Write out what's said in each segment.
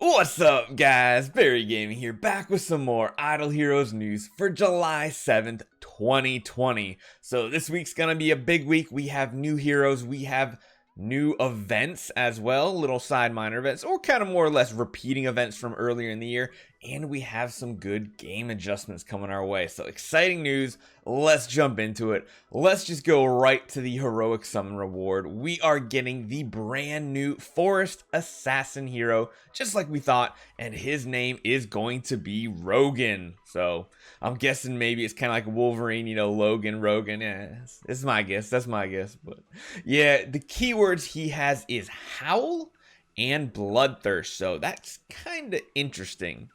What's up, guys? Barry Gaming here, back with some more Idle Heroes news for July 7th, 2020. So this week's gonna be a big week. We have new heroes, we have new events as well, little side minor events, or kind of more or less repeating events from earlier in the year, and we have some good game adjustments coming our way. So exciting news. Let's jump into it. Let's just go right to the heroic summon reward. We are getting the brand new forest assassin hero, just like we thought, and his name is going to be Rogan. So I'm guessing maybe it's kind of like Wolverine, you know, Logan, Rogan. Yeah, it's my guess. That's my guess. But yeah, the keywords he has is Howl and Bloodthirst. So that's kind of interesting.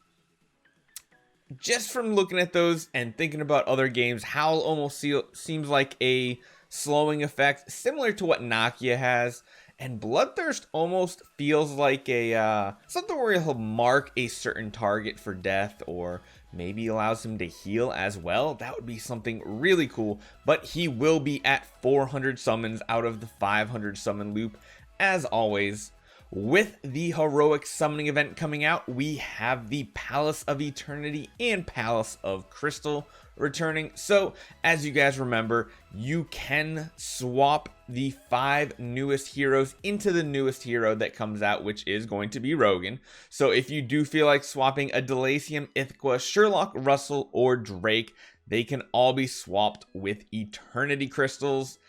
Just from looking at those and thinking about other games, Howl almost seems like a slowing effect, similar to what Nakia has. And Bloodthirst almost feels like a something where he'll mark a certain target for death, or maybe allows him to heal as well. That would be something really cool. But he will be at 400 summons out of the 500 summon loop, as always. With the heroic summoning event coming out, we have the Palace of Eternity and Palace of Crystal returning. So as you guys remember, you can swap the 5 newest heroes into the newest hero that comes out, which is going to be Rogan. So if you do feel like swapping a Delacium, Ithqua, Sherlock, Russell, or Drake, they can all be swapped with Eternity Crystals.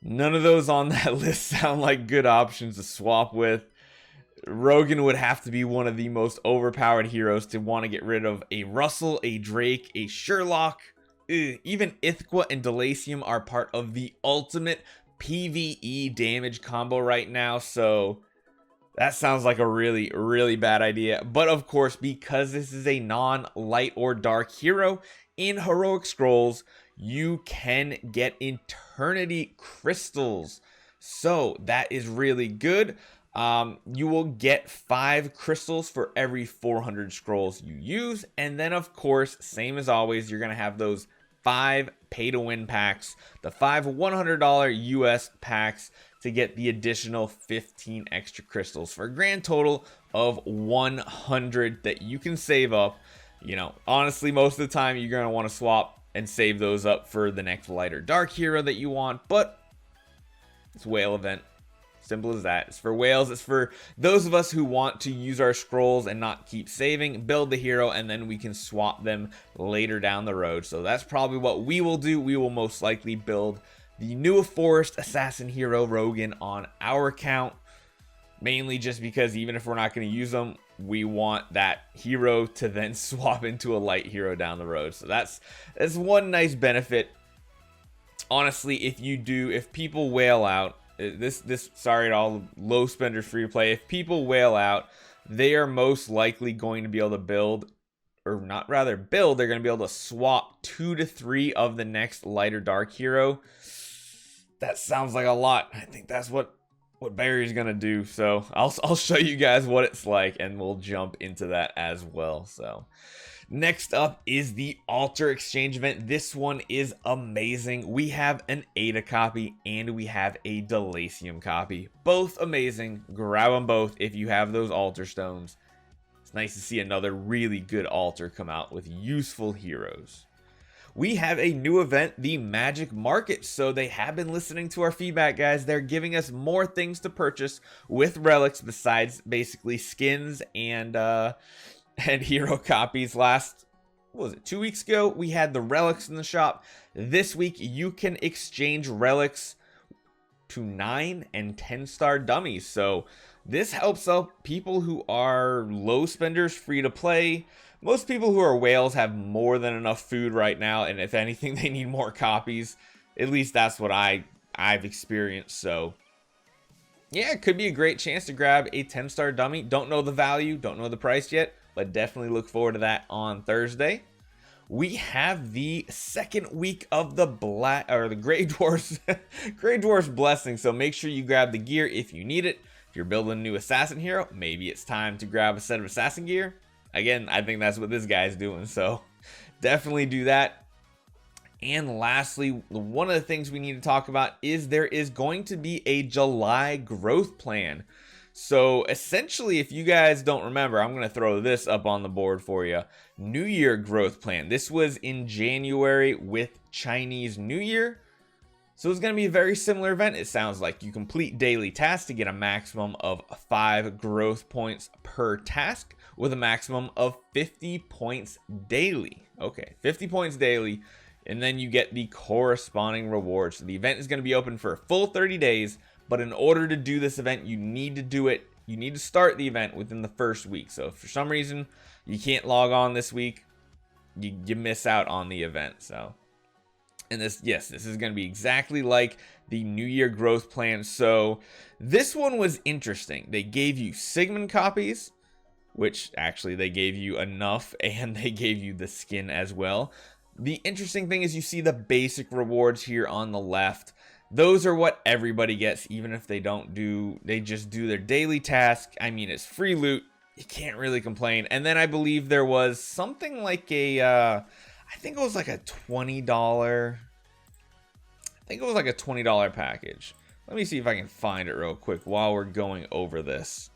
None of those on that list sound like good options to swap with. Rogan would have to be one of the most overpowered heroes to want to get rid of a Russell, a Drake, a Sherlock. Even Ithqua and Delacium are part of the ultimate PvE damage combo right now, so that sounds like a really, really bad idea. But of course, because this is a non-light or dark hero in Heroic Scrolls, you can get Eternity Crystals. So that is really good. You will get 5 crystals for every 400 scrolls you use. And then of course, same as always, you're going to have those 5 pay to win packs, the 5 $100 US packs to get the additional 15 extra crystals for a grand total of 100 that you can save up. You know, honestly, most of the time you're going to want to swap and save those up for the next light or dark hero that you want, but it's a whale event. Simple as that. It's for whales. It's for those of us who want to use our scrolls and not keep saving, build the hero, and then we can swap them later down the road. So that's probably what we will do. We will most likely build the new forest assassin hero Rogan on our account, mainly just because even if we're not going to use them, we want that hero to then swap into a light hero down the road. So that's one nice benefit. Honestly, if people whale out, sorry to all low spenders free to play, if people whale out, they are most likely going to be able to build, or not rather build, they're going to be able to swap 2 to 3 of the next light or dark hero. That sounds like a lot. I think that's what Barry's gonna do, so I'll show you guys what it's like, and we'll jump into that as well. So next up is the Altar Exchange event. This one is amazing. We have an Ada copy and we have a Delacium copy, both amazing. Grab them both if you have those altar stones. It's nice to see another really good altar come out with useful heroes. We have a new event, the Magic Market. So they have been listening to our feedback, guys. They're giving us more things to purchase with relics besides basically skins and hero copies. What was it, 2 weeks ago? We had the relics in the shop. This week, you can exchange relics to 9 and 10-star dummies. So this helps out people who are low spenders, free to play. Most people who are whales have more than enough food right now, and if anything, they need more copies. At least that's what I've experienced. So yeah, it could be a great chance to grab a 10-star dummy. Don't know the value, don't know the price yet, but definitely look forward to that on Thursday. We have the second week of the Grey Dwarfs Grey Dwarfs blessing. So make sure you grab the gear if you need it. If you're building a new assassin hero, maybe it's time to grab a set of assassin gear. Again, I think that's what this guy's doing, so definitely do that. And lastly, one of the things we need to talk about is there is going to be a July growth plan. So essentially, if you guys don't remember, I'm going to throw this up on the board for you. New Year growth plan. This was in January with Chinese New Year. So it's going to be a very similar event. It sounds like you complete daily tasks to get a maximum of 5 growth points per task with a maximum of 50 points daily. Okay, 50 points daily. And then you get the corresponding rewards. So the event is going to be open for a full 30 days. But in order to do this event, you need to do it. You need to start the event within the first week. So if for some reason you can't log on this week, you miss out on the event. So, and this is going to be exactly like the New Year growth plan. So this one was interesting. They gave you Sigmund copies, which actually they gave you enough, and they gave you the skin as well. The interesting thing is you see the basic rewards here on the left. Those are what everybody gets, even if they just do their daily task. I mean, it's free loot. You can't really complain. And then I believe there was something like I think it was like a $20. I think it was like a $20 package. Let me see if I can find it real quick while we're going over this.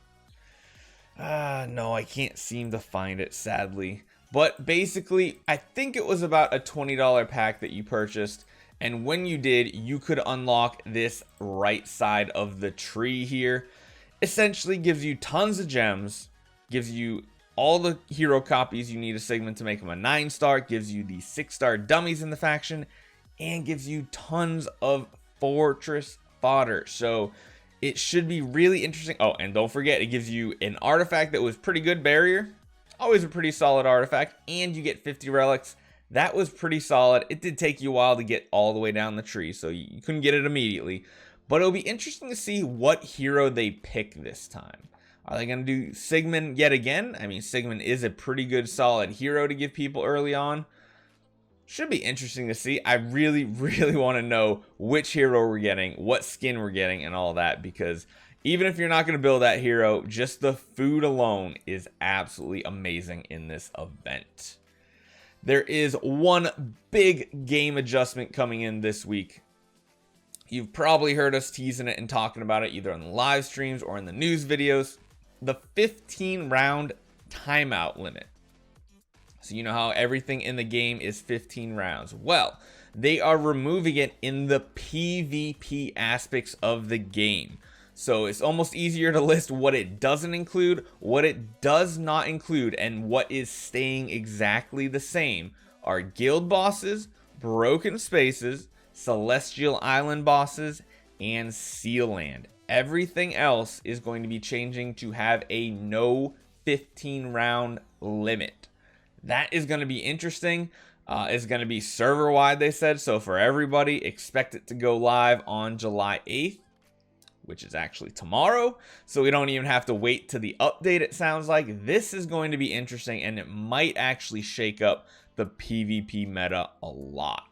No, I can't seem to find it, sadly. But basically, I think it was about a $20 pack that you purchased. And when you did, you could unlock this right side of the tree here. Essentially gives you tons of gems, gives you all the hero copies you need a Sigmund to make them a 9-star, gives you the 6-star dummies in the faction, and gives you tons of fortress fodder. So it should be really interesting. Oh, and don't forget, it gives you an artifact that was pretty good, barrier. Always a pretty solid artifact, and you get 50 relics. That was pretty solid. It did take you a while to get all the way down the tree, so you couldn't get it immediately. But it'll be interesting to see what hero they pick this time. Are they going to do Sigmund yet again? I mean, Sigmund is a pretty good, solid hero to give people early on. Should be interesting to see. I really, really want to know which hero we're getting, what skin we're getting, and all that. Because even if you're not going to build that hero, just the food alone is absolutely amazing in this event. There is one big game adjustment coming in this week. You've probably heard us teasing it and talking about it either on the live streams or in the news videos. The 15-round timeout limit. So you know how everything in the game is 15 rounds. Well, they are removing it in the PvP aspects of the game. So it's almost easier to list what it doesn't include, what it does not include, and what is staying exactly the same are guild bosses, broken spaces, celestial island bosses, and seal land. Everything else is going to be changing to have a no 15 round limit. That is going to be interesting. It's going to be server wide, they said. So for everybody, expect it to go live on July 8th. Which is actually tomorrow, so we don't even have to wait to the update. It sounds like this is going to be interesting, and it might actually shake up the PvP meta a lot,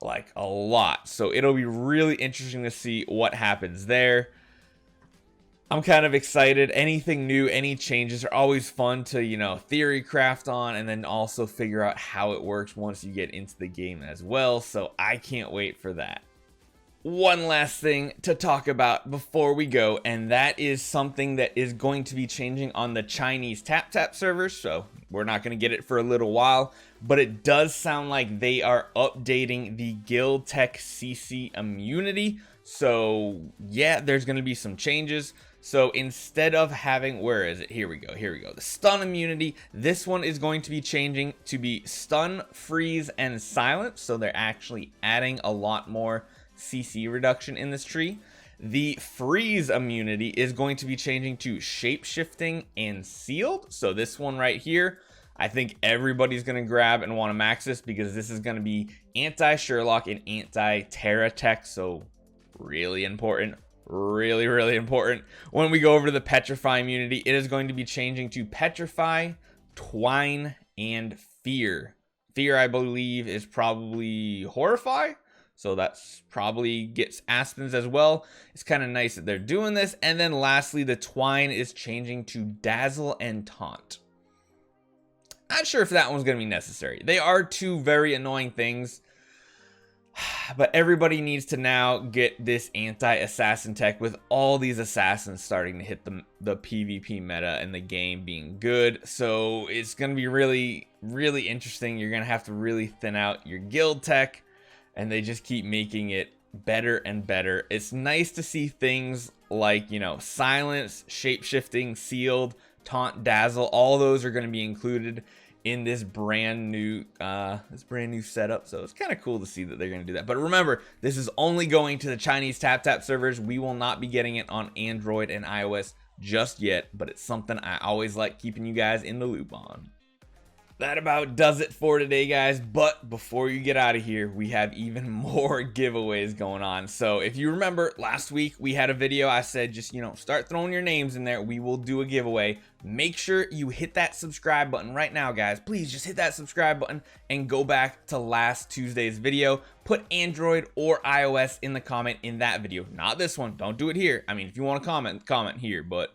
like a lot. So it'll be really interesting to see what happens there. I'm kind of excited. Anything new, any changes are always fun to, you know, theory craft on, and then also figure out how it works once you get into the game as well. So I can't wait for that. One last thing to talk about before we go, and that is something that is going to be changing on the Chinese TapTap servers. So we're not going to get it for a little while, but it does sound like they are updating the Guild Tech CC immunity. So yeah, there's going to be some changes. So instead of having, where is it? Here we go. The stun immunity. This one is going to be changing to be stun, freeze, and silence. So they're actually adding a lot more CC reduction in this tree. The freeze immunity is going to be changing to shape-shifting and sealed. So this one right here, I think everybody's going to grab and want to max this because this is going to be anti-Sherlock and anti-Terra tech. So really important. Really, really important. When we go over to the Petrify immunity, it is going to be changing to Petrify, Twine, and Fear. Fear, I believe, is probably Horrify. So that's probably gets Aspens as well. It's kind of nice that they're doing this. And then lastly, the Twine is changing to Dazzle and Taunt. Not sure if that one's going to be necessary. They are two very annoying things. But everybody needs to now get this anti-assassin tech, with all these assassins starting to hit the PvP meta and the game being good. So it's going to be really, really interesting. You're going to have to really thin out your guild tech, and they just keep making it better and better. It's nice to see things like, you know, silence, shape-shifting, sealed, taunt, dazzle. All those are going to be included in this brand new setup. So it's kind of cool to see that they're going to do that. But remember, this is only going to the Chinese tap servers. We will not be getting it on Android and iOS just yet, but it's something I always like keeping you guys in the loop on. That about does it for today, guys. But before you get out of here, we have even more giveaways going on. So if you remember last week, we had a video. I said, just, you know, start throwing your names in there. We will do a giveaway. Make sure you hit that subscribe button right now, guys. Please just hit that subscribe button and go back to last Tuesday's video. Put Android or iOS in the comment in that video, not this one. Don't do it here. I mean, if you want to comment here, but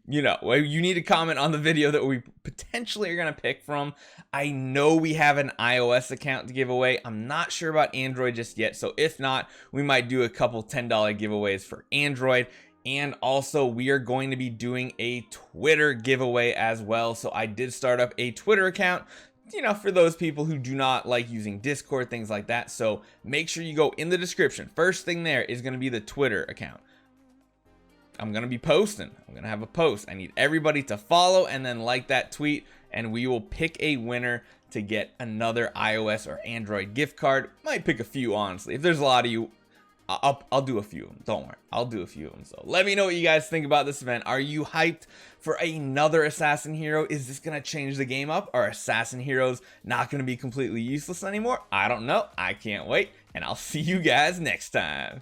you know, you need to comment on the video that we potentially are going to pick from. I know we have an iOS account to give away. I'm not sure about Android just yet. So if not, we might do a couple $10 giveaways for Android. And also, we are going to be doing a Twitter giveaway as well. So I did start up a Twitter account, you know, for those people who do not like using Discord, things like that. So make sure you go in the description. First thing there is going to be the Twitter account. I'm going to be posting. I'm going to have a post. I need everybody to follow and then like that tweet, and we will pick a winner to get another iOS or Android gift card. Might pick a few, honestly. If there's a lot of you, I'll do a few of them. Don't worry. I'll do a few of them. So let me know what you guys think about this event. Are you hyped for another assassin hero? Is this going to change the game up? Are assassin heroes not going to be completely useless anymore? I don't know. I can't wait. And I'll see you guys next time.